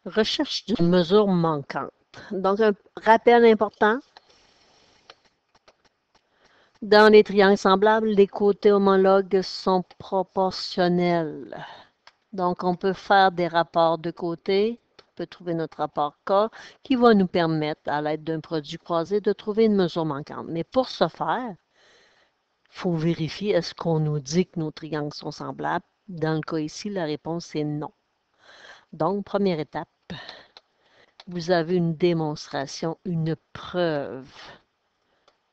Recherche d'une mesure manquante. Donc, un rappel important. Dans les triangles semblables, les côtés homologues sont proportionnels. Donc, on peut faire des rapports de côté. On peut trouver notre rapport K qui va nous permettre, à l'aide d'un produit croisé, de trouver une mesure manquante. Mais pour ce faire, il faut vérifier est-ce qu'on nous dit que nos triangles sont semblables. Dans le cas ici, la réponse est non. Donc, première étape, vous avez une démonstration, une preuve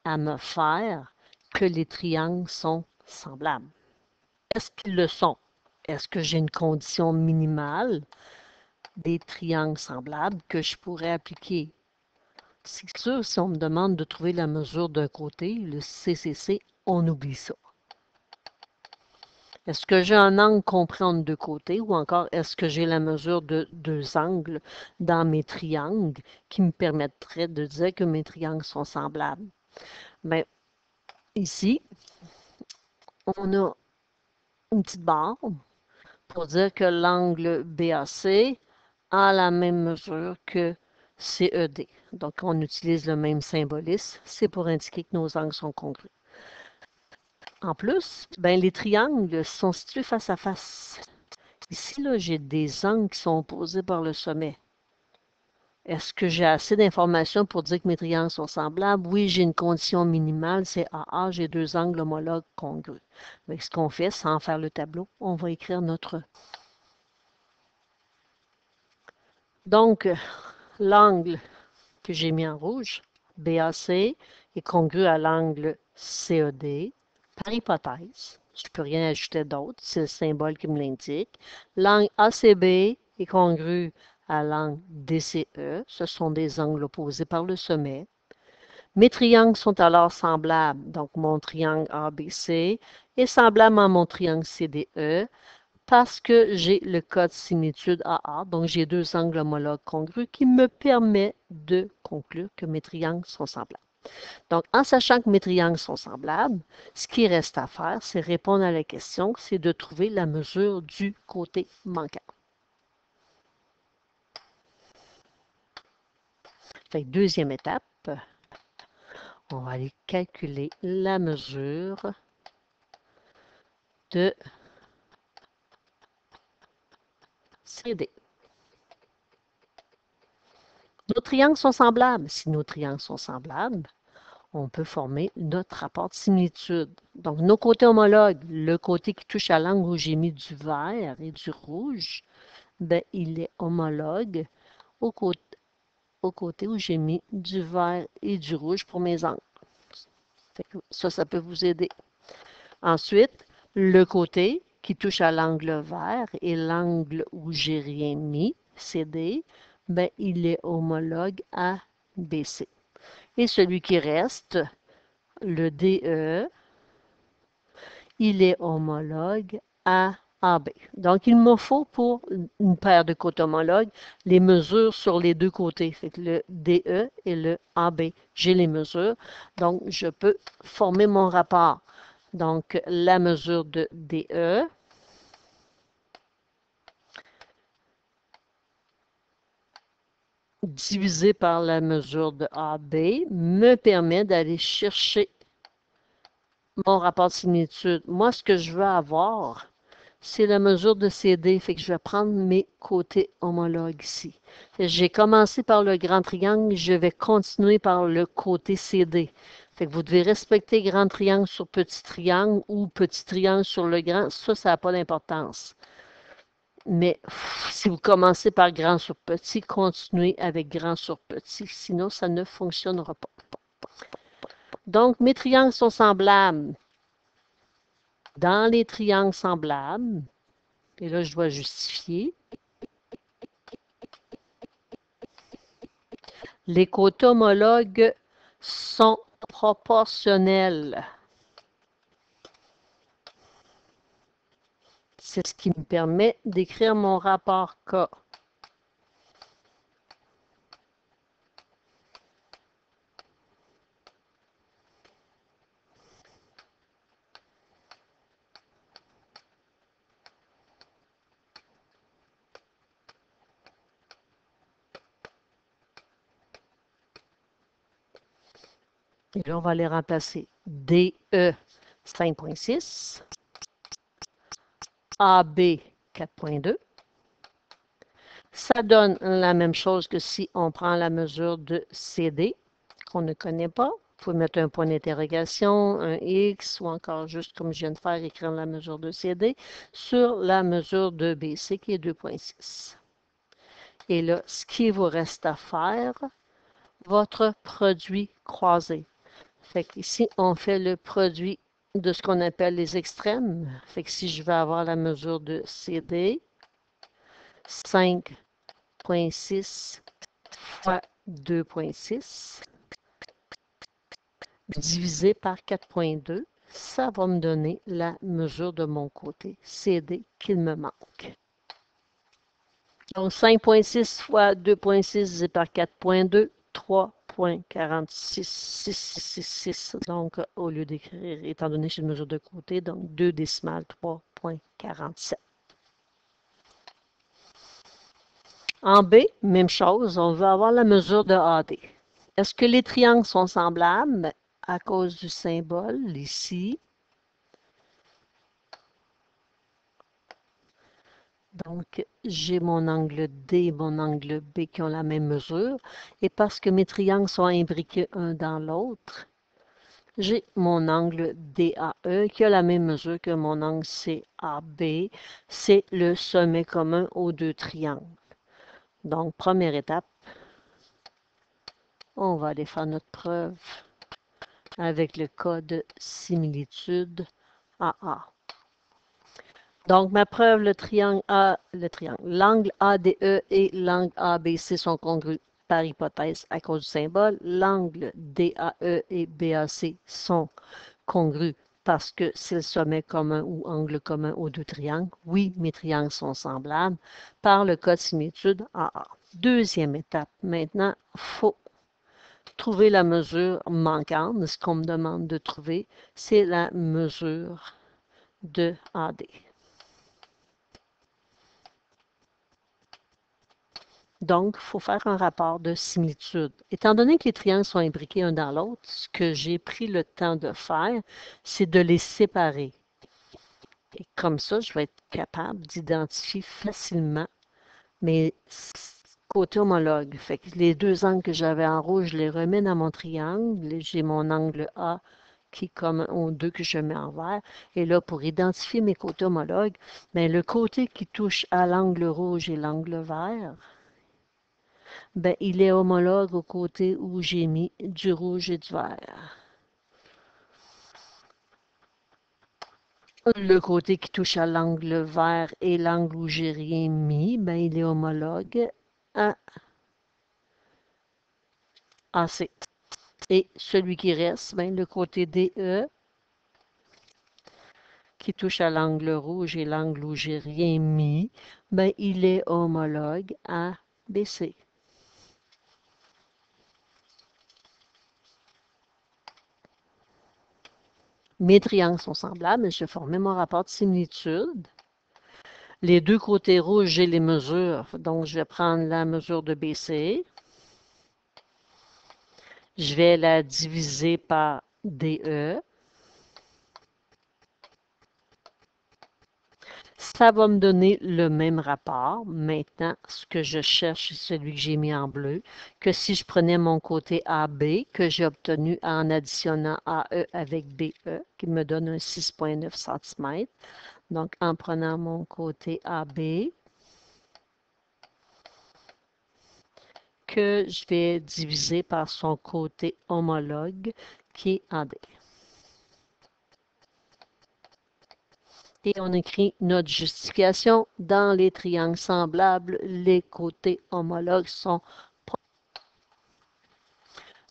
à me faire que les triangles sont semblables. Est-ce qu'ils le sont? Est-ce que j'ai une condition minimale des triangles semblables que je pourrais appliquer? C'est sûr, si on me demande de trouver la mesure d'un côté, le CCC, on oublie ça. Est-ce que j'ai un angle compris entre deux côtés ou encore est-ce que j'ai la mesure de deux angles dans mes triangles qui me permettrait de dire que mes triangles sont semblables? Bien, ici, on a une petite barre pour dire que l'angle BAC a la même mesure que CED. Donc, on utilise le même symbolisme. C'est pour indiquer que nos angles sont congrus. En plus, ben, les triangles sont situés face à face. Ici, là, j'ai des angles qui sont opposés par le sommet. Est-ce que j'ai assez d'informations pour dire que mes triangles sont semblables? Oui, j'ai une condition minimale, c'est AA, j'ai deux angles homologues congrus. Mais ce qu'on fait, sans faire le tableau, on va écrire notre... Donc, l'angle que j'ai mis en rouge, BAC, est congru à l'angle CED. Par hypothèse, je ne peux rien ajouter d'autre, c'est le symbole qui me l'indique. L'angle ACB est congru à l'angle DCE. Ce sont des angles opposés par le sommet. Mes triangles sont alors semblables. Donc, mon triangle ABC est semblable à mon triangle CDE parce que j'ai le code similitude AA. Donc, j'ai deux angles homologues congrus qui me permettent de conclure que mes triangles sont semblables. Donc, en sachant que mes triangles sont semblables, ce qui reste à faire, c'est répondre à la question, c'est de trouver la mesure du côté manquant. Fait que deuxième étape, on va aller calculer la mesure de CD. Nos triangles sont semblables. Si nos triangles sont semblables, on peut former notre rapport de similitude. Donc, nos côtés homologues, le côté qui touche à l'angle où j'ai mis du vert et du rouge, ben, il est homologue au côté où j'ai mis du vert et du rouge pour mes angles. Ça peut vous aider. Ensuite, le côté qui touche à l'angle vert et l'angle où j'ai rien mis, CD, ben, il est homologue à BC. Et celui qui reste, le DE, il est homologue à AB. Donc, il me faut pour une paire de côtés homologues les mesures sur les deux côtés. Fait que le DE et le AB, j'ai les mesures. Donc, je peux former mon rapport. Donc, la mesure de DE divisé par la mesure de AB me permet d'aller chercher mon rapport de similitude. Moi, ce que je veux avoir, c'est la mesure de CD. Fait que je vais prendre mes côtés homologues ici. J'ai commencé par le grand triangle, je vais continuer par le côté CD. Fait que vous devez respecter grand triangle sur petit triangle ou petit triangle sur le grand. Ça n'a pas d'importance. Mais si vous commencez par grand sur petit, continuez avec grand sur petit. Sinon, ça ne fonctionnera pas. Donc, mes triangles sont semblables. Dans les triangles semblables, et là, je dois justifier, les côtés homologues sont proportionnels. C'est ce qui me permet d'écrire mon rapport K. Et là, on va les remplacer. DE 5.6, AB 4.2. Ça donne la même chose que si on prend la mesure de CD, qu'on ne connaît pas. Vous pouvez mettre un point d'interrogation, un X, ou encore juste, comme je viens de faire, écrire la mesure de CD sur la mesure de BC, qui est 2.6. Et là, ce qui vous reste à faire, votre produit croisé. Fait qu'ici, on fait le produit de ce qu'on appelle les extrêmes. Fait que si je veux avoir la mesure de CD, 5.6 fois 2.6 divisé par 4.2, ça va me donner la mesure de mon côté CD qu'il me manque. Donc 5.6 fois 2.6 divisé par 4.2, 3.46666. Donc, au lieu d'écrire, étant donné que j'ai une mesure de côté, donc 2 décimales, 3.47. En B, même chose, on veut avoir la mesure de AD. Est-ce que les triangles sont semblables? À cause du symbole ici. Donc, j'ai mon angle D et mon angle B qui ont la même mesure. Et parce que mes triangles sont imbriqués un dans l'autre, j'ai mon angle DAE qui a la même mesure que mon angle CAB. C'est le sommet commun aux deux triangles. Donc, première étape, on va aller faire notre preuve avec le cas de similitude AA. Donc, ma preuve, l'angle ADE et l'angle ABC sont congrus par hypothèse à cause du symbole. L'angle DAE et BAC sont congrus parce que c'est le sommet commun ou angle commun aux deux triangles. Oui, mes triangles sont semblables par le cas de similitude AA. Deuxième étape, maintenant, il faut trouver la mesure manquante. Ce qu'on me demande de trouver, c'est la mesure de AD. Donc, il faut faire un rapport de similitude. Étant donné que les triangles sont imbriqués un dans l'autre, ce que j'ai pris le temps de faire, c'est de les séparer. Et comme ça, je vais être capable d'identifier facilement mes côtés homologues. Fait que les deux angles que j'avais en rouge, je les remets dans mon triangle. J'ai mon angle A qui est comme aux deux que je mets en vert. Et là, pour identifier mes côtés homologues, bien, le côté qui touche à l'angle rouge et l'angle vert, ben, il est homologue au côté où j'ai mis du rouge et du vert. Le côté qui touche à l'angle vert et l'angle où j'ai rien mis, ben, il est homologue à AC. Et celui qui reste, ben, le côté DE, qui touche à l'angle rouge et l'angle où j'ai rien mis, ben, il est homologue à BC. Mes triangles sont semblables, je vais former mon rapport de similitude. Les deux côtés rouges, j'ai les mesures. Donc, je vais prendre la mesure de BC. Je vais la diviser par DE. Ça va me donner le même rapport. Maintenant, ce que je cherche, c'est celui que j'ai mis en bleu, que si je prenais mon côté AB, que j'ai obtenu en additionnant AE avec BE, qui me donne un 6,9 cm. Donc, en prenant mon côté AB, que je vais diviser par son côté homologue, qui est AD. Et on écrit notre justification. Dans les triangles semblables, les côtés homologues sont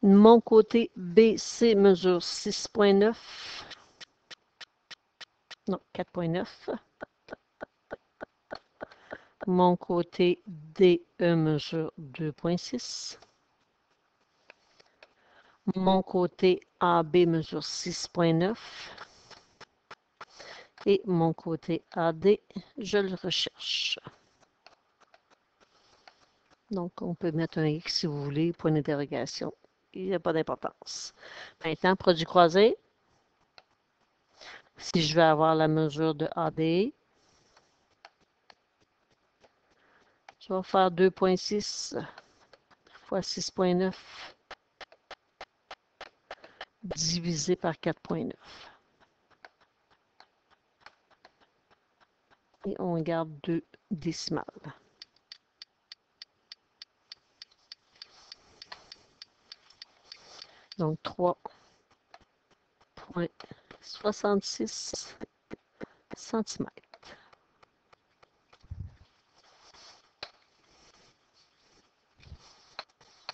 mon côté BC mesure 6,9. Non, 4,9. Mon côté DE mesure 2,6. Mon côté AB mesure 6,9. Et mon côté AD, je le recherche. Donc, on peut mettre un X si vous voulez, point d'interrogation. il n'y a pas d'importance. Maintenant, produit croisé, si je veux avoir la mesure de AD, je vais faire 2,6 fois 6,9 divisé par 4,9. Et on garde 2 décimales. Donc 3,66 cm.